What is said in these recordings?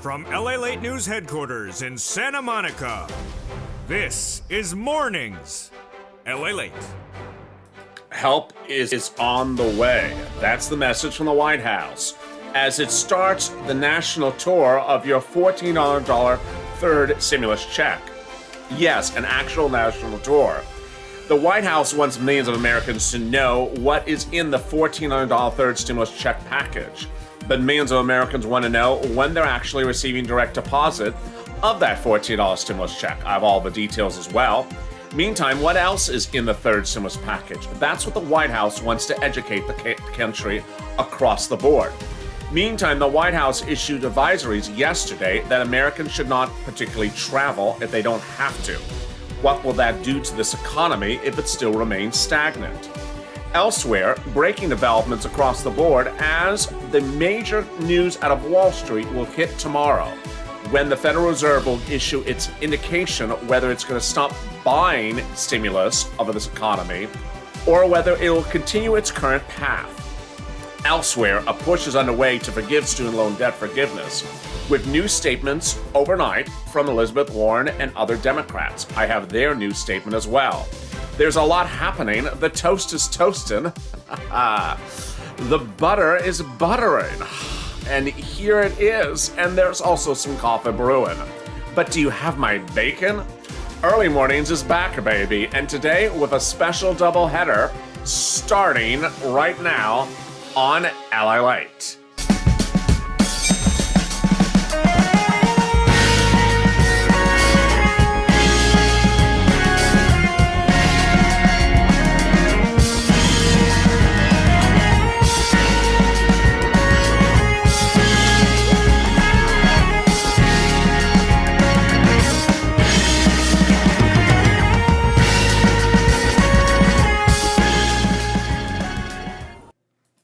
From LALATE News headquarters in Santa Monica, this is Mornings LALATE. Help is on the way. That's the message from the White House as it starts the national tour of your $14 third stimulus check. Yes, an actual national tour. The White House wants millions of Americans to know what is in the $14 third stimulus check package. But millions of Americans want to know when they're actually receiving direct deposit of that $14 stimulus check. I have all the details as well. Meantime, what else is in the third stimulus package? That's what the White House wants to educate the country across the board. Meantime, the White House issued advisories yesterday that Americans should not particularly travel if they don't have to. What will that do to this economy if it still remains stagnant? Elsewhere, breaking developments across the board as the major news out of Wall Street will hit tomorrow, when the Federal Reserve will issue its indication whether it's going to stop buying stimulus of this economy or whether it will continue its current path. Elsewhere, a push is underway to forgive student loan debt forgiveness, with new statements overnight from Elizabeth Warren and other Democrats. I have their new statement as well. There's a lot happening. The toast is toasting. The butter is buttering. And here it is. And there's also some coffee brewing. But do you have my bacon? Early Mornings is back, baby. And today with a special double header starting right now on LALATE.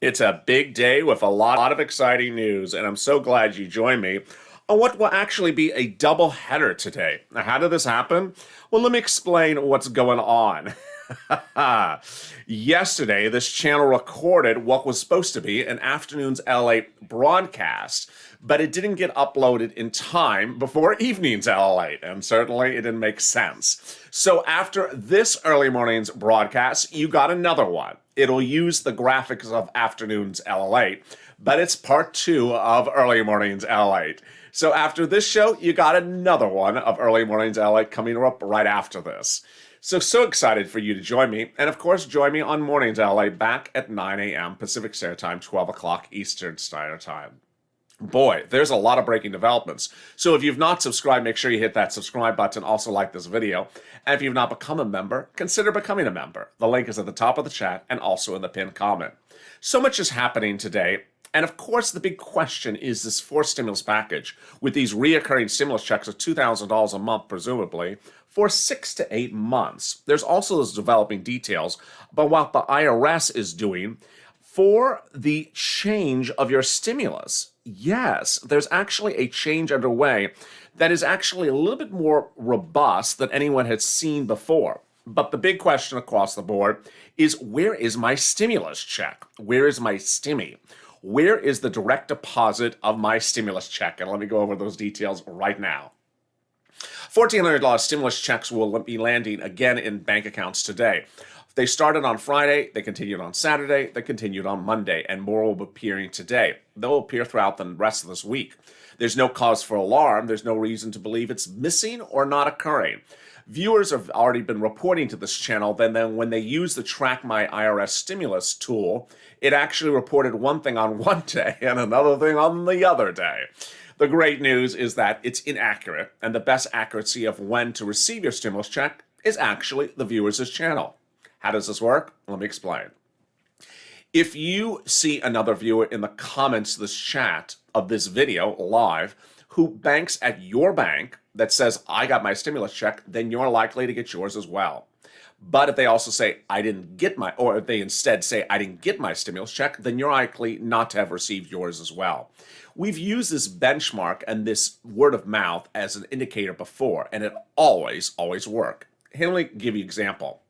It's a big day with a lot of exciting news, and I'm so glad you joined me on what will actually be a double header today. Now, how did this happen? Well, let me explain what's going on. Yesterday, this channel recorded what was supposed to be an afternoon's LA broadcast, but it didn't get uploaded in time before evening's LA, and certainly it didn't make sense. So after this early morning's broadcast, you got another one. It'll use the graphics of afternoon's LA, but it's part 2 of early morning's LA. So after this show, you got another one of early morning's LA coming up right after this. So excited for you to join me. And of course, join me on Mornings LA back at 9 a.m. Pacific Standard Time, 12 o'clock Eastern Standard Time. Boy, there's a lot of breaking developments. So if you've not subscribed, make sure you hit that subscribe button. Also like this video. And if you've not become a member, consider becoming a member. The link is at the top of the chat and also in the pinned comment. So much is happening today. And of course, the big question is this fourth stimulus package with these reoccurring stimulus checks of $2,000 a month, presumably, for 6 to 8 months. There's also those developing details about what the IRS is doing for the change of your stimulus. Yes, there's actually a change underway that is actually a little bit more robust than anyone had seen before. But the big question across the board is, where is my stimulus check? Where is my stimmy? Where is the direct deposit of my stimulus check? And let me go over those details right now. $1,400 stimulus checks will be landing again in bank accounts today. They started on Friday, they continued on Saturday, they continued on Monday, and more will be appearing today. They'll appear throughout the rest of this week. There's no cause for alarm. There's no reason to believe it's missing or not occurring. Viewers have already been reporting to this channel that then when they use the Track My IRS Stimulus tool, it actually reported one thing on one day and another thing on the other day. The great news is that it's inaccurate, and the best accuracy of when to receive your stimulus check is actually the viewers' channel. How does this work? Let me explain. If you see another viewer in the comments of this chat of this video live who banks at your bank that says, I got my stimulus check, then you're likely to get yours as well. But if they also say, I didn't get my, or if they instead say, I didn't get my stimulus check, then you're likely not to have received yours as well. We've used this benchmark and this word of mouth as an indicator before, and it always worked. Here, let me give you an example.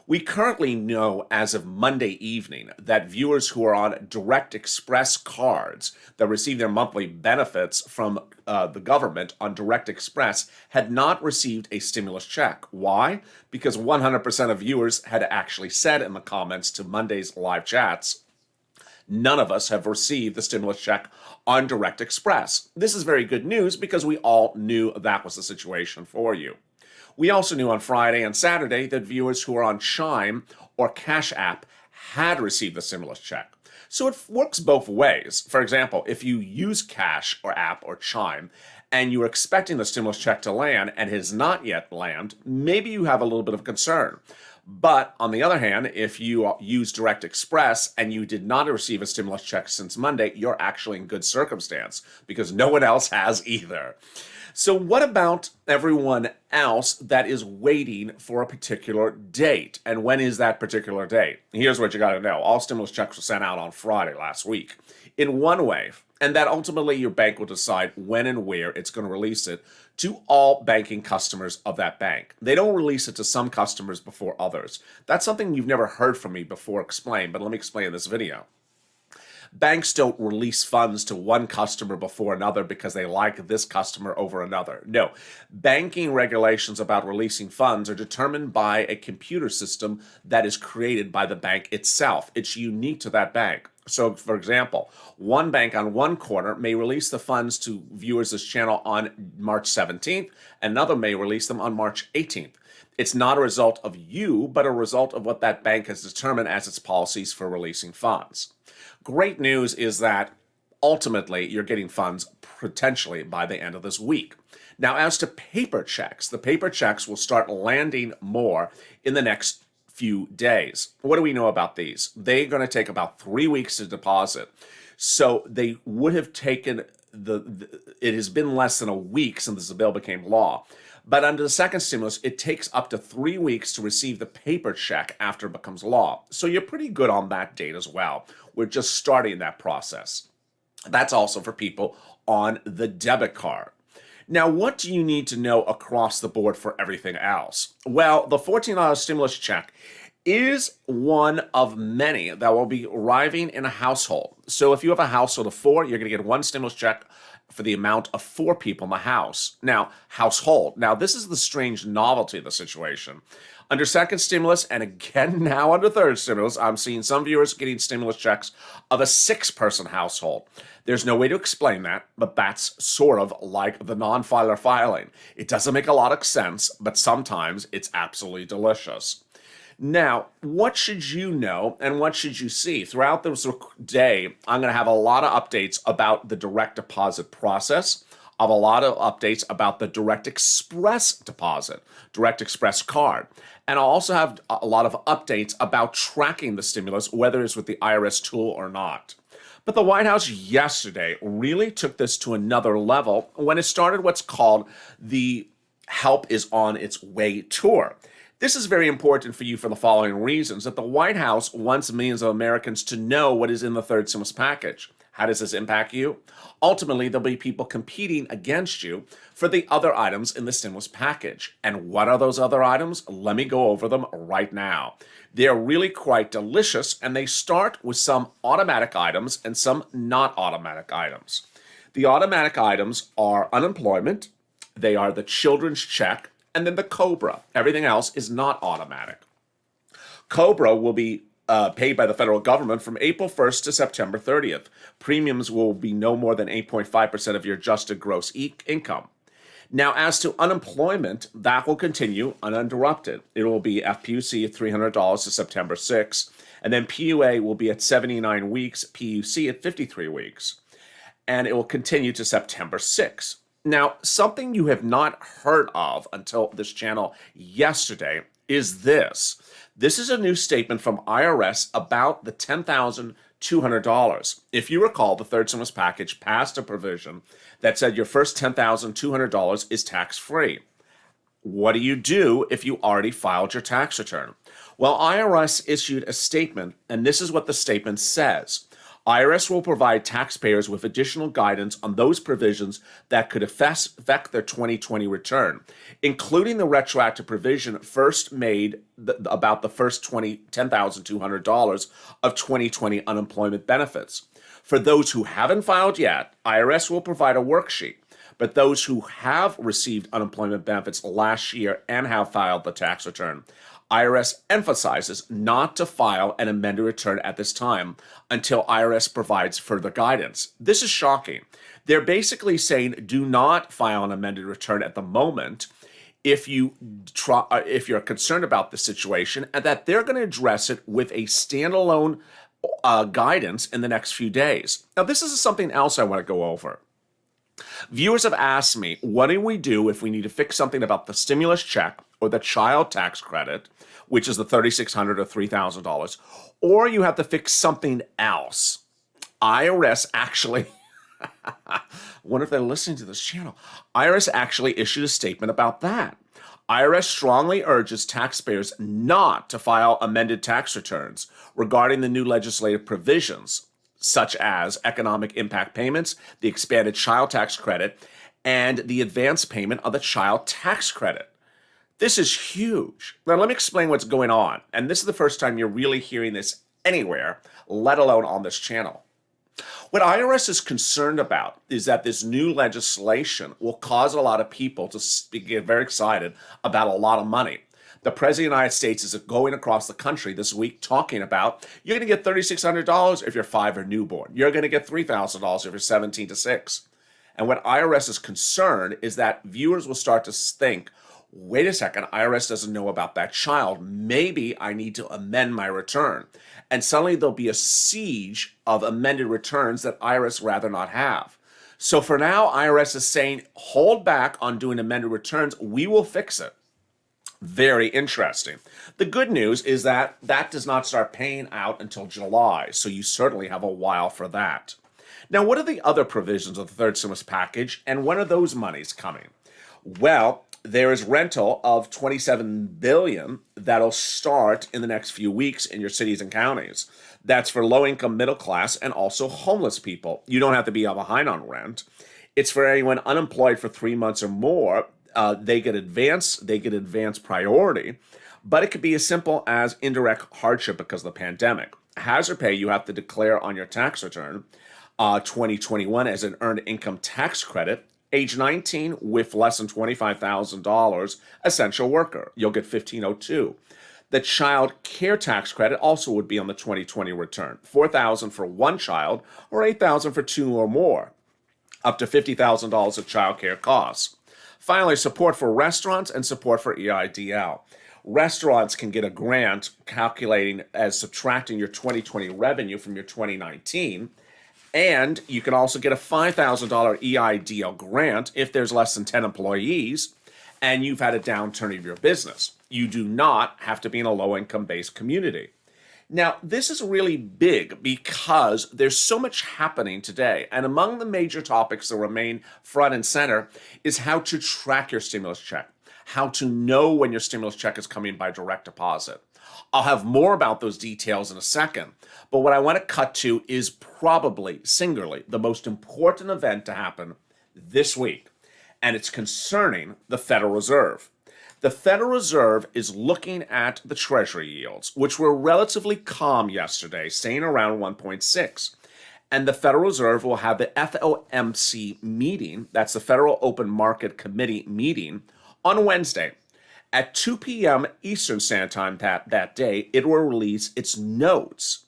We currently know as of Monday evening that viewers who are on Direct Express cards that receive their monthly benefits from the government on Direct Express had not received a stimulus check. Why? Because 100% of viewers had actually said in the comments to Monday's live chats, none of us have received the stimulus check on Direct Express. This is very good news because we all knew that was the situation for you. We also knew on Friday and Saturday that viewers who are on Chime or Cash App had received the stimulus check. So it works both ways. For example, if you use Cash or App or Chime and you're expecting the stimulus check to land and it has not yet landed, maybe you have a little bit of concern. But on the other hand, if you use Direct Express and you did not receive a stimulus check since Monday, you're actually in good circumstance because no one else has either. So what about everyone else that is waiting for a particular date? And when is that particular date? Here's what you got to know. All stimulus checks were sent out on Friday last week in one wave, and that ultimately your bank will decide when and where it's going to release it to all banking customers of that bank. They don't release it to some customers before others. That's something you've never heard from me before explained, but let me explain in this video. Banks don't release funds to one customer before another because they like this customer over another. No, banking regulations about releasing funds are determined by a computer system that is created by the bank itself. It's unique to that bank. So, for example, one bank on one corner may release the funds to viewers of this channel on March 17th, another may release them on March 18th. It's not a result of you, but a result of what that bank has determined as its policies for releasing funds. Great news is that ultimately you're getting funds potentially by the end of this week. Now, as to paper checks, the paper checks will start landing more in the next few days. What do we know about these? They're going to take about 3 weeks to deposit. So they would have taken it has been less than a week since the bill became law. But under the second stimulus, it takes up to 3 weeks to receive the paper check after it becomes law. So you're pretty good on that date as well. We're just starting that process. That's also for people on the debit card. Now, what do you need to know across the board for everything else? Well, the $14 stimulus check is one of many that will be arriving in a household. So if you have a household of 4, you're going to get one stimulus check for the amount of 4 people in the house. Now, household. Now, this is the strange novelty of the situation. Under second stimulus, and again now under third stimulus, I'm seeing some viewers getting stimulus checks of a 6-person household. There's no way to explain that, but that's sort of like the non-filer filing. It doesn't make a lot of sense, but sometimes it's absolutely delicious. Now, what should you know and what should you see? Throughout this day, I'm going to have a lot of updates about the direct deposit process. I have a lot of updates about the Direct Express deposit, Direct Express card. And I'll also have a lot of updates about tracking the stimulus, whether it's with the IRS tool or not. But the White House yesterday really took this to another level when it started what's called the Help is on its Way tour. This is very important for you for the following reasons: that the White House wants millions of Americans to know what is in the third stimulus package. How does this impact you? Ultimately, there'll be people competing against you for the other items in the stimulus package. And what are those other items? Let me go over them right now. They're really quite delicious, and they start with some automatic items and some not automatic items. The automatic items are unemployment, they are the children's check, and then the COBRA. Everything else is not automatic. COBRA will be paid by the federal government from April 1st to September 30th. Premiums will be no more than 8.5% of your adjusted gross income. Now, as to unemployment, that will continue uninterrupted. It will be FPUC at $300 to September 6th, and then PUA will be at 79 weeks, PUC at 53 weeks, and it will continue to September 6th. Now, something you have not heard of until this channel yesterday is this. This is a new statement from IRS about the $10,200. If you recall, the third stimulus package passed a provision that said your first $10,200 is tax-free. What do you do if you already filed your tax return? Well, IRS issued a statement, and this is what the statement says. IRS will provide taxpayers with additional guidance on those provisions that could affect their 2020 return, including the retroactive provision first made about the first $10,200 of 2020 unemployment benefits. For those who haven't filed yet, IRS will provide a worksheet. But those who have received unemployment benefits last year and have filed the tax return, IRS emphasizes not to file an amended return at this time until IRS provides further guidance. This is shocking. They're basically saying do not file an amended return at the moment if you're concerned about the situation, and that they're going to address it with a standalone guidance in the next few days. Now, this is something else I want to go over. Viewers have asked me, what do we do if we need to fix something about the stimulus check or the child tax credit, which is the $3,600 or $3,000, or you have to fix something else? IRS actually, I wonder if they're listening to this channel. IRS actually issued a statement about that. IRS strongly urges taxpayers not to file amended tax returns regarding the new legislative provisions, such as economic impact payments, the expanded child tax credit, and the advance payment of the child tax credit. This is huge. Now, let me explain what's going on. And this is the first time you're really hearing this anywhere, let alone on this channel. What IRS is concerned about is that this new legislation will cause a lot of people to get very excited about a lot of money. The President of the United States is going across the country this week talking about you're going to get $3,600 if you're 5 or newborn. You're going to get $3,000 if you're 17 to 6. And what IRS is concerned is that viewers will start to think, wait a second, IRS doesn't know about that child. Maybe I need to amend my return. And suddenly there'll be a siege of amended returns that IRS rather not have. So for now, IRS is saying, hold back on doing amended returns. We will fix it. Very interesting. The good news is that that does not start paying out until July, so you certainly have a while for that. Now, what are the other provisions of the third stimulus package, and when are those monies coming? Well, there is rental of $27 billion that'll start in the next few weeks in your cities and counties. That's for low-income, middle class, and also homeless people. You don't have to be behind on rent. It's for anyone unemployed for 3 months or more. They get advance priority, but it could be as simple as indirect hardship because of the pandemic. Hazard pay you have to declare on your tax return 2021 as an earned income tax credit. Age 19 with less than $25,000, essential worker. You'll get 1502. The child care tax credit also would be on the 2020 return. $4,000 for one child or $8,000 for 2 or more. Up to $50,000 of child care costs. Finally, support for restaurants and support for EIDL. Restaurants can get a grant calculating as subtracting your 2020 revenue from your 2019. And you can also get a $5,000 EIDL grant if there's less than 10 employees and you've had a downturn of your business. You do not have to be in a low-income based community. Now, this is really big because there's so much happening today. And among the major topics that remain front and center is how to track your stimulus check, how to know when your stimulus check is coming by direct deposit. I'll have more about those details in a second. But what I want to cut to is probably, singularly, the most important event to happen this week. And it's concerning the Federal Reserve. The Federal Reserve is looking at the Treasury yields, which were relatively calm yesterday, staying around 1.6. And the Federal Reserve will have the FOMC meeting, that's the Federal Open Market Committee meeting, on Wednesday. At 2 p.m. Eastern Standard Time that day, it will release its notes.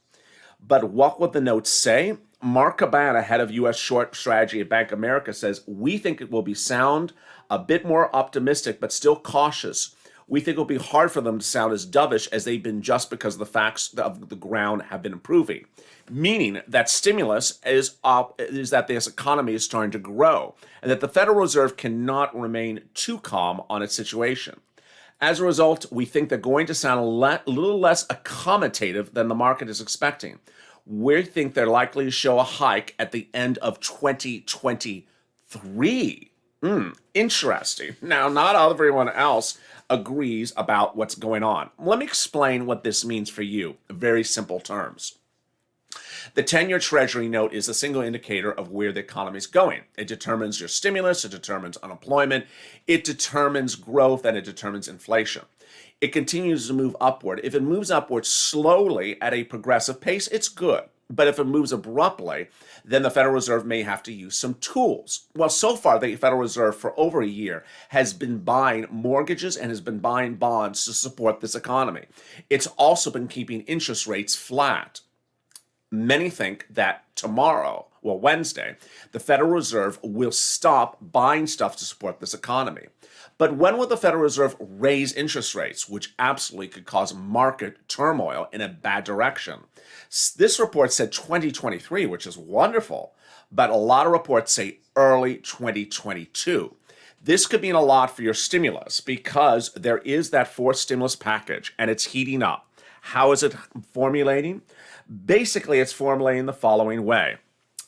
But what would the notes say? Mark Cabana, head of U.S. short strategy at Bank of America, says, we think it will be sound, a bit more optimistic, but still cautious. We think it will be hard for them to sound as dovish as they've been just because the facts of the ground have been improving. Meaning that stimulus is that this economy is starting to grow and that the Federal Reserve cannot remain too calm on its situation. As a result, we think they're going to sound a little less accommodative than the market is expecting. We think they're likely to show a hike at the end of 2023. Interesting. Now, not everyone else agrees about what's going on. Let me explain what this means for you in very simple terms. The 10-year Treasury note is a single indicator of where the economy is going. It determines your stimulus, it determines unemployment, it determines growth, and it determines inflation. It continues to move upward. If it moves upward slowly at a progressive pace, it's good. But if it moves abruptly, then the Federal Reserve may have to use some tools. Well, so far, the Federal Reserve for over a year has been buying mortgages and has been buying bonds to support this economy. It's also been keeping interest rates flat. Many think that tomorrow, well, Wednesday, the Federal Reserve will stop buying stuff to support this economy. But when will the Federal Reserve raise interest rates, which absolutely could cause market turmoil in a bad direction? This report said 2023, which is wonderful, but a lot of reports say early 2022. This could mean a lot for your stimulus because there is that fourth stimulus package and it's heating up. How is it formulating? Basically, it's formulating the following way.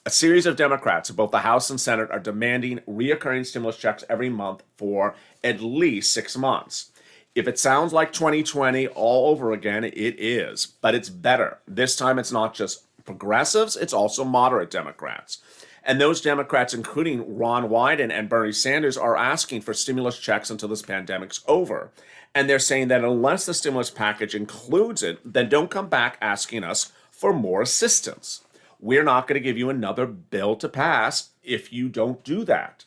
A series of Democrats in both the House and Senate are demanding reoccurring stimulus checks every month for at least 6 months. If it sounds like 2020 all over again, it is, but it's better. This time it's not just progressives, it's also moderate Democrats. And those Democrats, including Ron Wyden and Bernie Sanders, are asking for stimulus checks until this pandemic's over. And they're saying that unless the stimulus package includes it, then don't come back asking us for more assistance. We're not going to give you another bill to pass if you don't do that.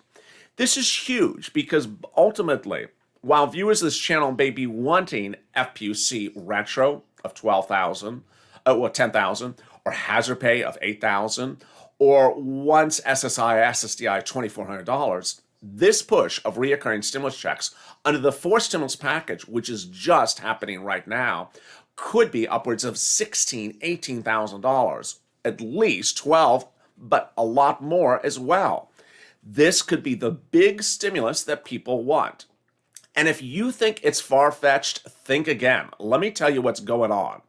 This is huge because ultimately, while viewers of this channel may be wanting FPUC retro of $10,000, or hazard pay of $8,000, or once SSI, SSDI $2,400, this push of reoccurring stimulus checks under the fourth stimulus package, which is just happening right now, could be upwards of $16,000, $18,000. At least 12, but a lot more as well. This could be the big stimulus that people want. And if you think it's far-fetched, think again. Let me tell you what's going on.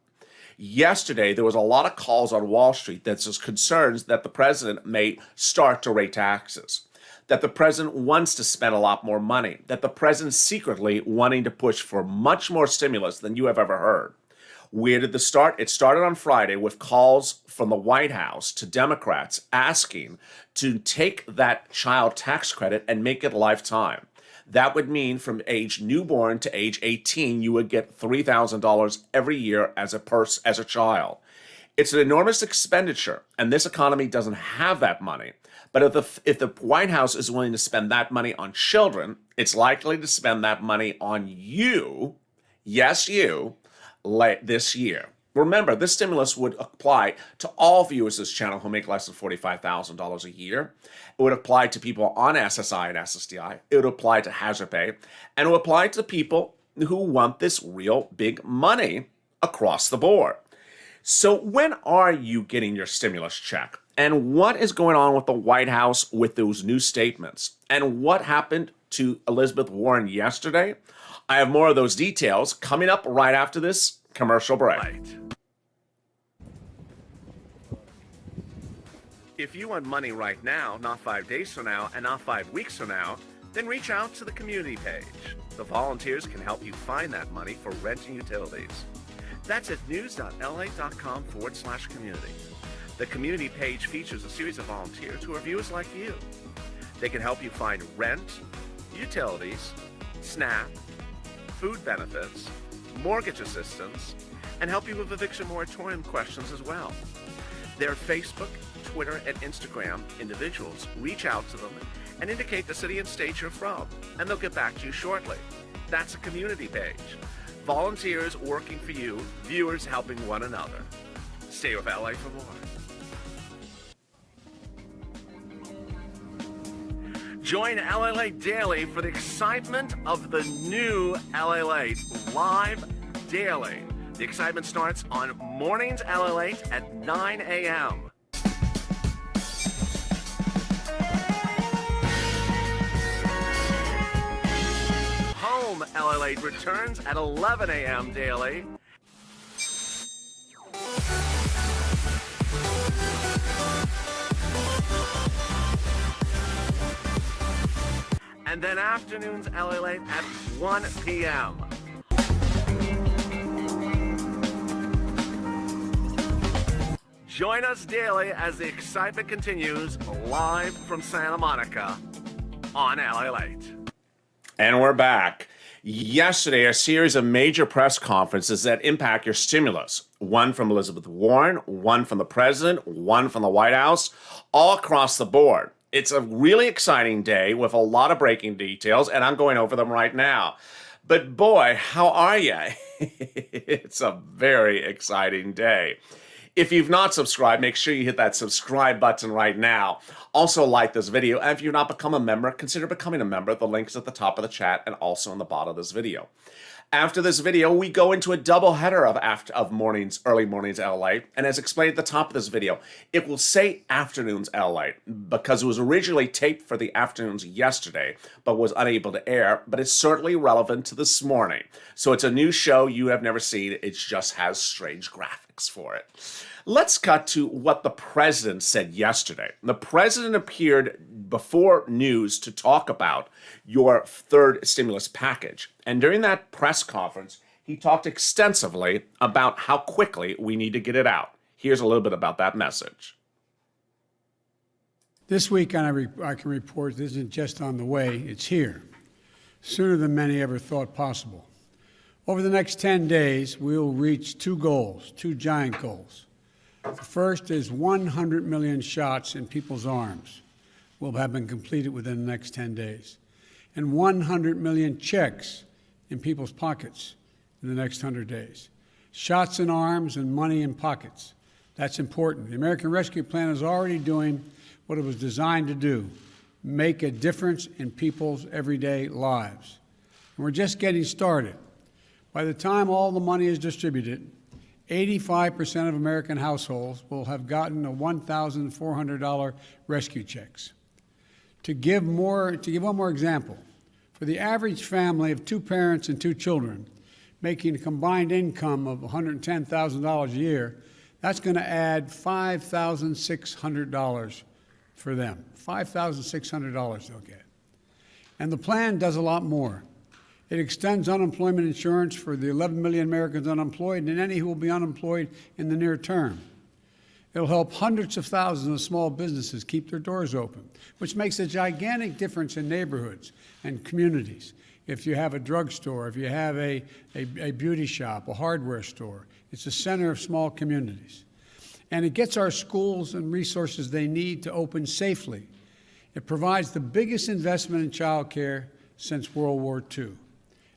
Yesterday, there was a lot of calls on Wall Street that says concerns that the president may start to raise taxes, that the president wants to spend a lot more money, that the president's secretly wanting to push for much more stimulus than you have ever heard. Where did this start? It started on Friday with calls from the White House to Democrats asking to take that child tax credit and make it lifetime. That would mean from age newborn to age 18, you would get $3,000 every year as a child. It's an enormous expenditure, and this economy doesn't have that money. But if the White House is willing to spend that money on children, it's likely to spend that money on you, yes, you, this year. Remember, this stimulus would apply to all viewers of this channel who make less than $45,000 a year. It would apply to people on SSI and SSDI. It would apply to hazard pay. And it would apply to people who want this real big money across the board. So when are you getting your stimulus check? And what is going on with the White House with those new statements? And what happened to Elizabeth Warren yesterday? I have more of those details coming up right after this commercial break. If you want money right now, not 5 days from now, and not 5 weeks from now, then reach out to the community page. The volunteers can help you find that money for rent and utilities. That's at news.la.com/community. The community page features a series of volunteers who are viewers like you. They can help you find rent, utilities, SNAP, food benefits, mortgage assistance, and help you with eviction moratorium questions as well. Their Facebook, Twitter, and Instagram individuals reach out to them and indicate the city and state you're from, and they'll get back to you shortly. That's a community page. Volunteers working for you, viewers helping one another. Stay with LA for more. Join LALATE Daily for the excitement of the new LALATE live daily. The excitement starts on Mornings LALATE at 9 a.m. Home LALATE returns at 11 a.m. daily. And then afternoons LALATE at 1 p.m. Join us daily as the excitement continues live from Santa Monica on LALATE. And we're back. Yesterday, a series of major press conferences that impact your stimulus. One from Elizabeth Warren, one from the president, one from the White House, all across the board. It's a really exciting day with a lot of breaking details, and I'm going over them right now. But boy, how are you? It's a very exciting day. If you've not subscribed, make sure you hit that subscribe button right now. Also like this video, and if you've not become a member, consider becoming a member. The link is at the top of the chat and also in the bottom of this video. After this video, we go into a double header of early mornings LA, and as explained at the top of this video, it will say afternoons LA because it was originally taped for the afternoons yesterday, but was unable to air, but it's certainly relevant to this morning. So it's a new show you have never seen, it just has strange graphics for it. Let's cut to what the president said yesterday. The president appeared before news to talk about your third stimulus package. And during that press conference, he talked extensively about how quickly we need to get it out. Here's a little bit about that message. This week, I can report this isn't just on the way, it's here, sooner than many ever thought possible. Over the next 10 days, we will reach two goals, two giant goals. The first is 100 million shots in people's arms will have been completed within the next 10 days, and 100 million checks in people's pockets in the next 100 days. Shots in arms and money in pockets. That's important. The American Rescue Plan is already doing what it was designed to do, make a difference in people's everyday lives. And we're just getting started. By the time all the money is distributed, 85% of American households will have gotten a $1,400 rescue checks. To give one more example, for the average family of two parents and two children making a combined income of $110,000 a year, that's going to add $5,600 for them. $5,600 they'll get. And the plan does a lot more. It extends unemployment insurance for the 11 million Americans unemployed and any who will be unemployed in the near term. It'll help hundreds of thousands of small businesses keep their doors open, which makes a gigantic difference in neighborhoods and communities. If you have a drugstore, if you have a beauty shop, a hardware store, it's a center of small communities. And it gets our schools and resources they need to open safely. It provides the biggest investment in child care since World War II.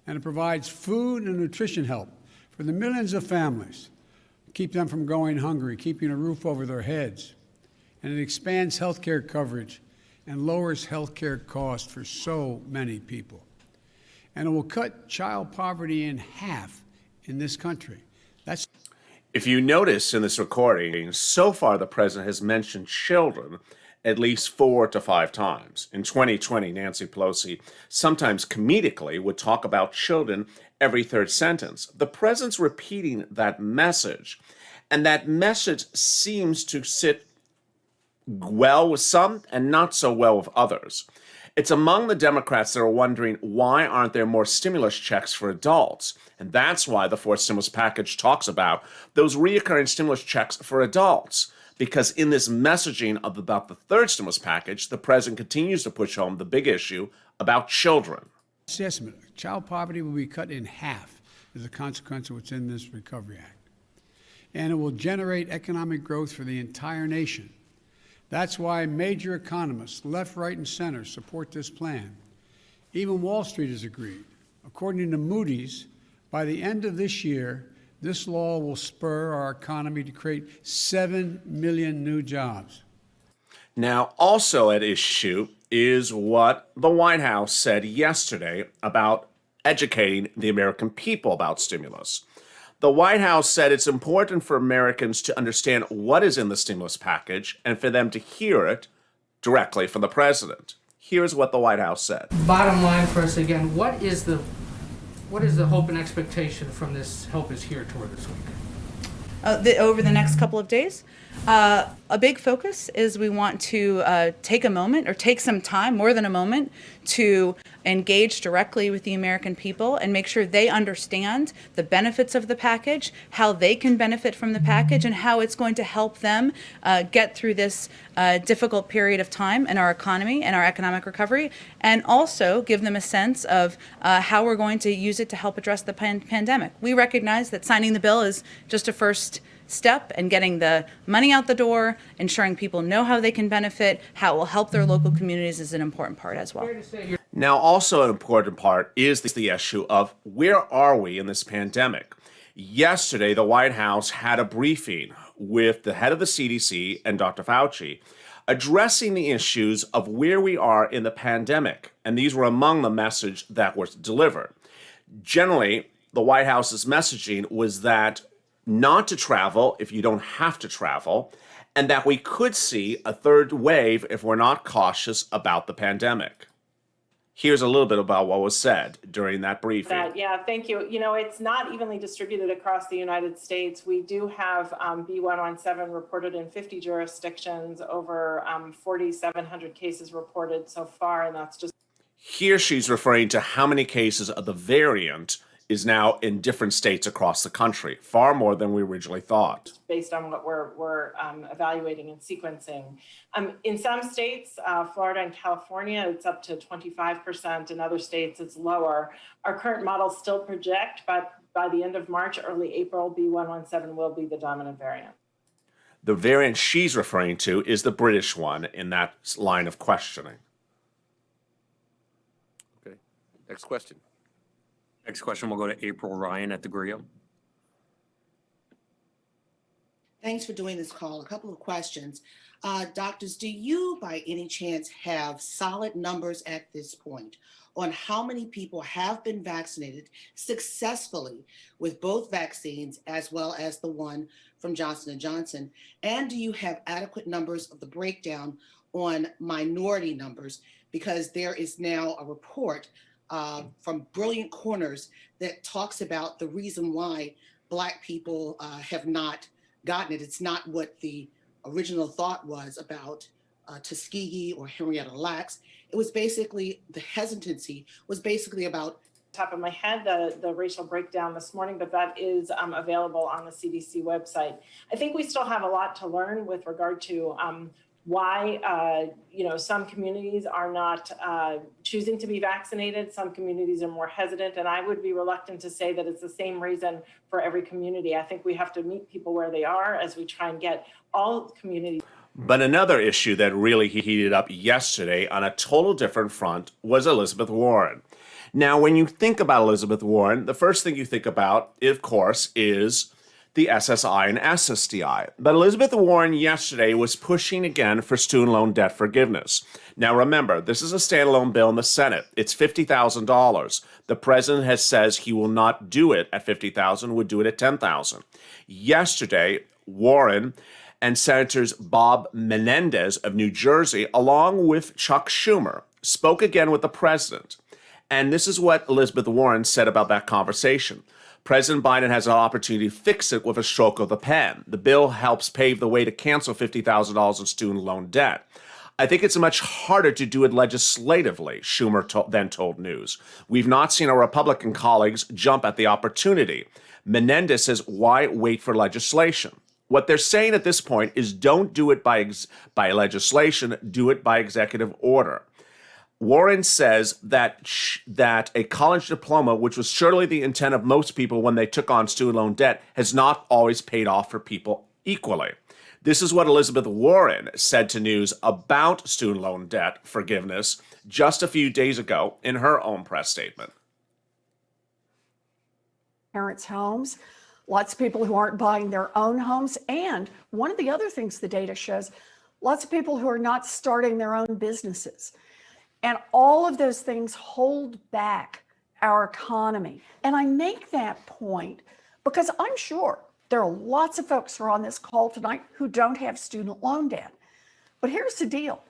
And it provides food and nutrition help for the millions of families, keep them from going hungry, keeping a roof over their heads. And it expands health care coverage and lowers health care costs for so many people. And it will cut child poverty in half in this country. If you notice in this recording, so far the president has mentioned children at least 4 to 5 times. In 2020, Nancy Pelosi, sometimes comedically, would talk about children every third sentence. The president's repeating that message, and that message seems to sit well with some and not so well with others. It's among the Democrats that are wondering why aren't there more stimulus checks for adults? And that's why the fourth stimulus package talks about those reoccurring stimulus checks for adults. Because in this messaging about the third stimulus package, the president continues to push home the big issue about children. Assessment. Child poverty will be cut in half as a consequence of what's in this Recovery Act. And it will generate economic growth for the entire nation. That's why major economists, left, right, and center, support this plan. Even Wall Street has agreed. According to Moody's, by the end of this year, this law will spur our economy to create 7 million new jobs. Now, also at issue is what the White House said yesterday about educating the American people about stimulus. The White House said it's important for Americans to understand what is in the stimulus package and for them to hear it directly from the president. Here's what the White House said. Bottom line for us again, what is the hope and expectation from this help is here toward this week? Over the next couple of days? A big focus is we want to take a moment or take some time, more than a moment, to engage directly with the American people and make sure they understand the benefits of the package, how they can benefit from the package, and how it's going to help them get through this difficult period of time in our economy and our economic recovery, and also give them a sense of how we're going to use it to help address the pandemic. We recognize that signing the bill is just a first step, and getting the money out the door, ensuring people know how they can benefit, how it will help their local communities is an important part as well. Now, also an important part is the issue of where are we in this pandemic? Yesterday, the White House had a briefing with the head of the CDC and Dr. Fauci addressing the issues of where we are in the pandemic. And these were among the message that was delivered. Generally, the White House's messaging was that not to travel if you don't have to travel, and that we could see a third wave if we're not cautious about the pandemic. Here's a little bit about what was said during that briefing. Yeah, thank you. You know, it's not evenly distributed across the United States. We do have B117 reported in 50 jurisdictions, over 4,700 cases reported so far, and that's just... Here she's referring to how many cases of the variant is now in different states across the country, far more than we originally thought. Based on what we're evaluating and sequencing. In some states, Florida and California, it's up to 25%. In other states, it's lower. Our current models still project, but by the end of March, early April, B117 will be the dominant variant. The variant she's referring to is the British one in that line of questioning. Okay, next question. Next question will go to April Ryan at the Griot. Thanks for doing this call. A couple of questions. Doctors, do you by any chance have solid numbers at this point on how many people have been vaccinated successfully with both vaccines as well as the one from Johnson & Johnson? And do you have adequate numbers of the breakdown on minority numbers? Because there is now a report from Brilliant Corners that talks about the reason why Black people have not gotten it. It's not what the original thought was about Tuskegee or Henrietta Lacks. It was basically, the hesitancy was basically about... Top of my head, the racial breakdown this morning, but that is available on the CDC website. I think we still have a lot to learn with regard to why some communities are not choosing to be vaccinated. Some communities are more hesitant, and I would be reluctant to say that it's the same reason for every community. I think we have to meet people where they are as we try and get all communities. But another issue that really heated up yesterday on a total different front was Elizabeth Warren. Now, when you think about Elizabeth Warren, the first thing you think about, of course, is the SSI and SSDI. But Elizabeth Warren yesterday was pushing again for student loan debt forgiveness. Now remember, this is a standalone bill in the Senate. It's $50,000. The president says he will not do it at $50,000, would do it at $10,000. Yesterday, Warren and Senators Bob Menendez of New Jersey, along with Chuck Schumer, spoke again with the president. And this is what Elizabeth Warren said about that conversation. President Biden has an opportunity to fix it with a stroke of the pen. The bill helps pave the way to cancel $50,000 in student loan debt. I think it's much harder to do it legislatively, Schumer then told News. We've not seen our Republican colleagues jump at the opportunity. Menendez says, why wait for legislation? What they're saying at this point is don't do it by legislation, do it by executive order. Warren says that a college diploma, which was surely the intent of most people when they took on student loan debt, has not always paid off for people equally. This is what Elizabeth Warren said to News about student loan debt forgiveness just a few days ago in her own press statement. Parents' homes, lots of people who aren't buying their own homes, and one of the other things the data shows, lots of people who are not starting their own businesses. And all of those things hold back our economy. And I make that point because I'm sure there are lots of folks who are on this call tonight who don't have student loan debt. But here's the deal.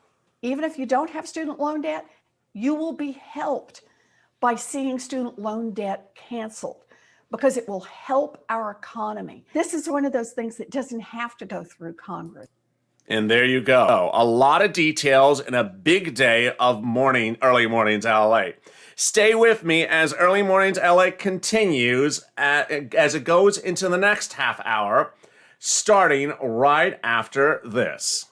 Even if you don't have student loan debt, you will be helped by seeing student loan debt canceled, because it will help our economy. This is one of those things that doesn't have to go through Congress. And there you go. A lot of details in a big day of early mornings LA. Stay with me as Early Mornings LA continues as it goes into the next half hour, starting right after this.